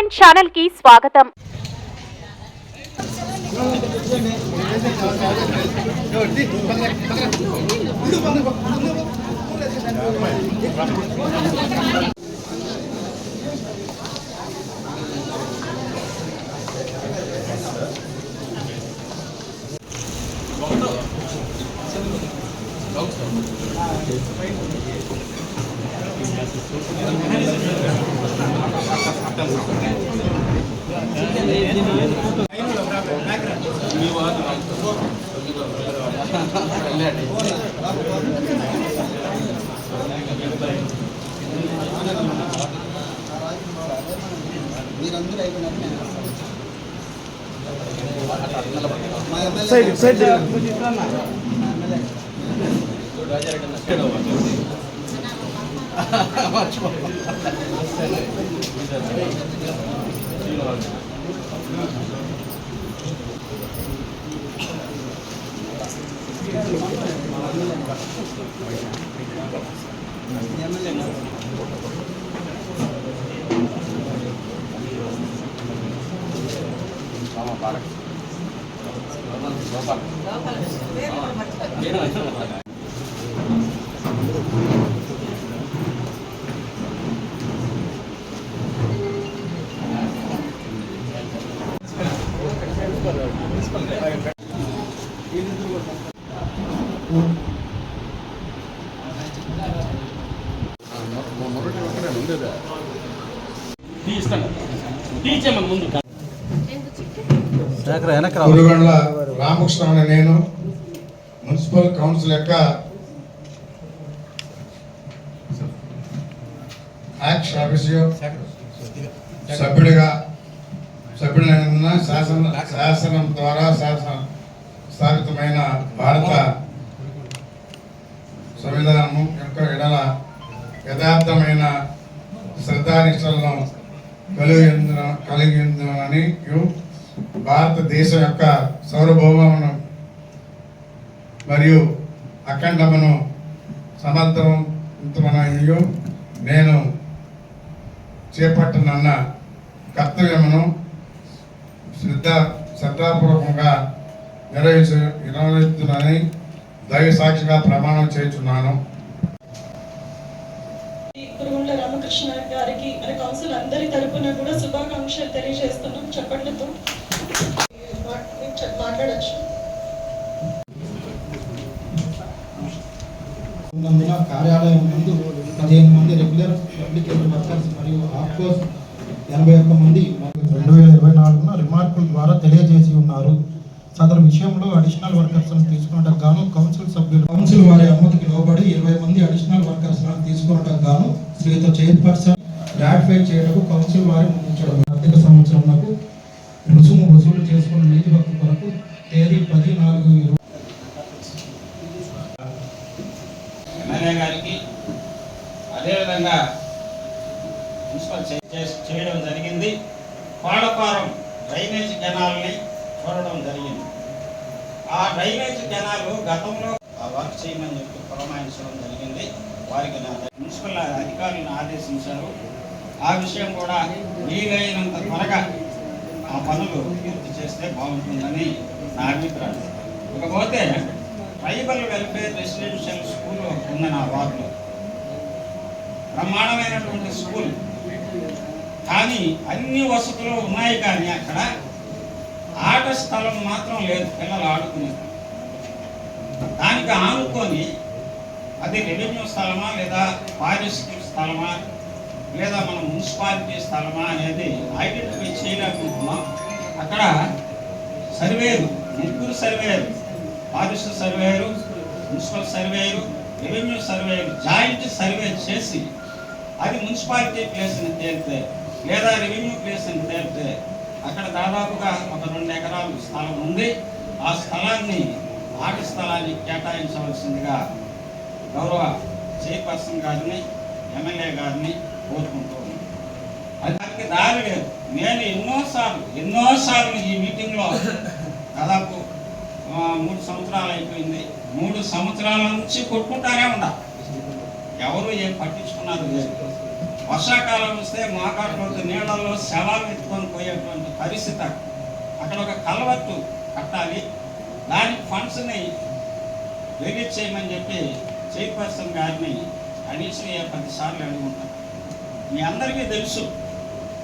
Nine channel కి స్వాగతం. గురుగండ్ల రామకృష్ణ అనే నేను మున్సిపల్ కౌన్సిల్ యొక్క యాక్షన్ ఆఫీసర్ సభ్యుడైన శాసనం ద్వారా స్థాపితమైన భారత సంవిధానము యొక్క ఎడల యథార్థమైన శ్రద్ధానిష్టలను కలిగి ఉందని భారతదేశం యొక్క సార్వభౌమమును మరియు అఖండమును సమర్థవంతమైన నేను చేపట్టనున్న కర్తవ్యమును శ్రద్ధాపూర్వకంగా నిర్వహిస్తున్నానని దైవ సాక్షిగా ప్రమాణం చేస్తున్నాను. గురుగండ్ల రామకృష్ణ గారికి మన కౌన్సిల్ అందరి తరపున కూడా శుభాకాంక్షలు తెలియజేస్తున్నాం. చప్పట్లతో మాట్లాడచ్చు. కార్యాలయం ముందు 15 మంది రెగ్యులర్ పబ్లిక్ వర్కర్స్ మరియు ఆఫ్కోర్స్ 81 మంది 2024 రిమార్కుల ద్వారా తెలియజేసి ఉన్నారు. సదరు విషయంలో అడిషనల్ వర్కర్స్ తీసుకున్నట్టు గాను కౌన్సిల్ వారి అనుమతికి లోబడి 20 మంది అడిషనల్ వర్కర్స్ తీసుకున్నట్టు గాను శ్రీతో చైర్పర్సన్ రాటిఫై చేయటకు కౌన్సిల్ వారి ముందుంచడం ఆర్థిక సంవత్సరంకు రుసుము వసూలు చేసుకున్న నీతి హక్కు కొరకు తేదీ 10/4 ఎమ్మెల్యే గారికి అదేవిధంగా మున్సిపల్ చేయడం జరిగింది. పాడపారం డ్రైనేజ్ కెనాల్ని చూడడం జరిగింది. ఆ డ్రైనేజ్ కెనాల్ గతంలో వర్క్ చేయమని చెప్పి పురమాయించడం జరిగింది. వారికి మున్సిపల్ అధికారులను ఆదేశించారు. ఆ విషయం కూడా వీలైనంత త్వరగా ఆ పనులు పూర్తి చేస్తే బాగుంటుందని నా అభిప్రాయం. ఇకపోతే ట్రైబల్ వెల్ఫేర్ రెసిడెన్షియల్ స్కూల్ ఉంది నా వార్డులో. బ్రహ్మాండమైనటువంటి స్కూల్, కానీ అన్ని వసతులు ఉన్నాయి, కానీ అక్కడ ఆట స్థలం మాత్రం లేదు పిల్లలు ఆడుకునేది. దానికి ఆనుకొని అది రెవెన్యూ స్థలమా లేదా పారిశ్రామిక స్థలమా లేదా మన మున్సిపాలిటీ స్థలమా అనేది ఐడెంటిఫై చేయలేకపోతున్నాం. అక్కడ సర్వేరు, 3 సర్వేరు, పారిశ్రామిక surveyor, municipal surveyor, revenue surveyor joint survey చేసి అది మున్సిపాలిటీ ప్లేస్ అని తేలితే లేదా రెవెన్యూ ప్లేస్ అని తేలితే అక్కడ దాదాపుగా ఒక 2 ఎకరాల స్థలం ఉంది. ఆ స్థలాన్ని ఆట స్థలాన్ని కేటాయించవలసిందిగా గౌరవ చైర్పర్సన్ గారిని ఎమ్మెల్యే గారిని కోరుకుంటూ ఉన్నాను. దానికి దారి లేదు. నేను ఎన్నోసార్లు ఈ మీటింగ్లో దాదాపు 3 సంవత్సరాలు అయిపోయింది. 3 సంవత్సరాల నుంచి కొట్టుకుంటానే ఉండా, ఎవరు ఏం పట్టించుకున్నారు లేదు. వర్షాకాలం వస్తే మోకాట్లో నీళ్ళల్లో శవాలు ఎత్తుకొని పోయేటువంటి పరిస్థితి అక్కడ ఒక కలవట్టు కట్టాలి, దానికి ఫండ్స్ని రిలీజ్ చేయమని చెప్పి చైర్పర్సన్ గారిని కనీసం 10 సార్లు అడుగుంటాం. మీ అందరికీ తెలుసు,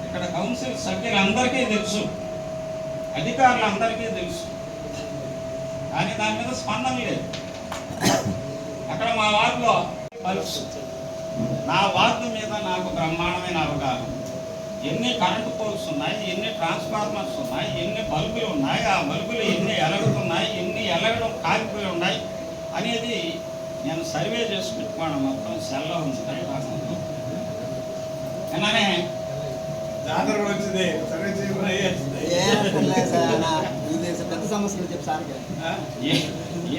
ఇక్కడ కౌన్సిల్ సభ్యులందరికీ తెలుసు, అధికారులందరికీ తెలుసు, కానీ దాని మీద స్పందన లేదు. అక్కడ మా వార్డులో పలుసు, నా వార్డు మీద నాకు బ్రహ్మాండమైన అవగాహన. ఎన్ని కరెంటు పోల్స్ ఉన్నాయి, ఎన్ని ట్రాన్స్ఫార్మర్స్ ఉన్నాయి, ఎన్ని బల్బులు ఉన్నాయి, ఆ బల్బులు ఎన్ని ఎలగడుతున్నాయి, ఎన్ని ఎలగడం కాలిపోయి ఉన్నాయి అనేది నేను సర్వే చేసి పెట్టుకోవడం మొత్తం సెల్లో ఉంచుతాయి. అలానే జాతర కూడా వచ్చింది, సర్వే చేయకుండా పెద్ద సమస్యలు చెప్పి సార్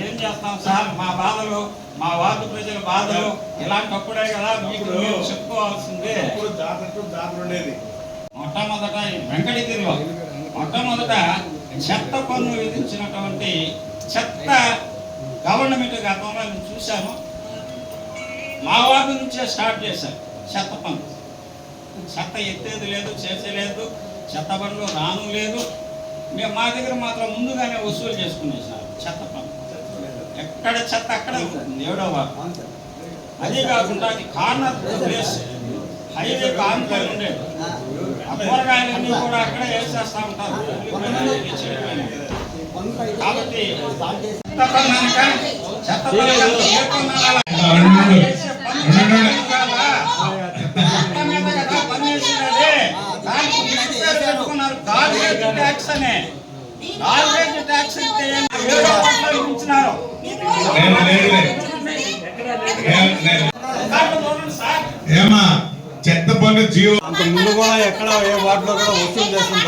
ఏం చేస్తాం సార్, మా బాధలు, మా వార్డు ప్రజల బాధలు ఇలాంటప్పుడే కదా మీకు మీరు చెప్పుకోవాల్సిందే. జాతర ఉండేది మొట్టమొదట వెంకటగిరిలో మొట్టమొదట చెత్త పన్ను విధించినటువంటి చెత్త గవర్నమెంట్ గతంలో నేను చూశాను. మా వార్డు నుంచే స్టార్ట్ చేశారు చెత్త పన్ను. చెత్త ఎత్తేది లేదు, చేసేలేదు, చెత్త బండ్లు రాను లేదు. మేము మా దగ్గర మాత్రం ముందుగానే వసూలు చేసుకునేది సార్ చెత్త పన్ను. ఎక్కడ చెత్త అక్కడ ఉంటుంది 7వ వార్డు. అదే కాకుండా అది కార్నర్ ప్లేస్, హైవే ఆనుకొని ఉండేది. ఆ కూరగాయలన్నీ కూడా అక్కడే వేసేస్తా ఉంటారు. కాబట్టి చెత్త పన్ను ఏ పన్ను ట్యాక్స్ అనే ట్యాక్స్ ఏమా చెత్త పన్ను జీవో అంత ముందు కూడా ఎక్కడ ఏ వార్డులో కూడా వసూలు చేస్తుంది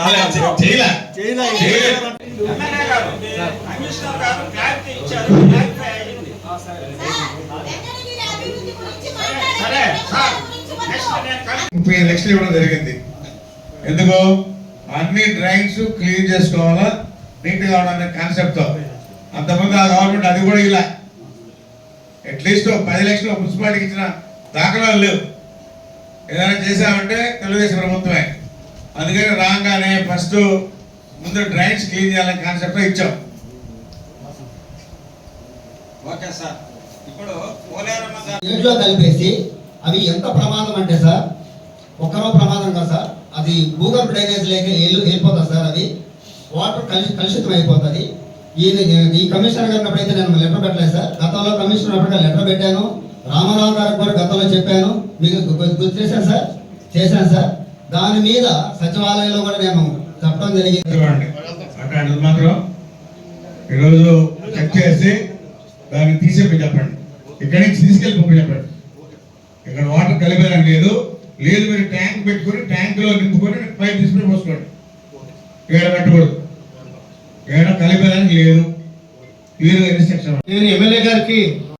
సరే సార్ 35 లక్షలు ఇవ్వడం జరిగింది. ఎందుకు అన్ని డ్రైన్స్ క్లీన్ చేసుకోవాలా, నీట్గా కావాలనే కాన్సెప్ట్తో. అంతకుముందు ఆ గవర్నమెంట్ అది కూడా ఇలా అట్లీస్ట్ 10 లక్షలు మున్సిపాలిటీకి ఇచ్చిన దాఖలాలు లేవు. ఏదైనా చేసామంటే తెలుగుదేశం ప్రభుత్వమే. అందుకని రాగానే ఫస్ట్ ముందు డ్రైన్స్ క్లీన్ చేయాలనే కాన్సెప్ట్తో ఇచ్చాం. ఓకే సార్, ఇప్పుడు పోలేరమ్మ నీటిలో కలిపేసి అవి ఎంత ప్రమాదం అంటే సార్, ఒక్కరో ప్రమాదం కదా సార్, అది భూగర్భ డ్రైనేజ్ లేక వెళ్ళిపోతుంది సార్. అది వాటర్ కలుషితం అయిపోతుంది. ఈ కమిషనర్ గారిని ఎప్పుడైతే నేను లెటర్ పెట్టలేదు సార్, గతంలో కమిషనర్ ఎప్పుడైనా లెటర్ పెట్టాను, రామారావు గారికి కూడా గతంలో చెప్పాను, మీకు గుర్తు చేశాను సార్. దాని మీద సచివాలయంలో కూడా నేను చెప్పడం జరిగింది. అట్లాంటిది మాత్రం ఈరోజు చెక్ చేసి దాన్ని తీసేపి చెప్పండి, ఇక్కడి నుంచి తీసుకెళ్ళిపోయి చెప్పండి. ఇక్కడ వాటర్ కలిపేదని లేదు, మీరు ట్యాంక్ పెట్టుకొని ట్యాంక్లో నింపుకొని పైప్ తీసుకుని పోసుకోండి. ఏడ పెట్టకూడదు, ఏడ కలిపేదానికి లేదు. క్లియర్గా ఇన్స్ట్రక్షన్. నేను ఎమ్మెల్యే గారికి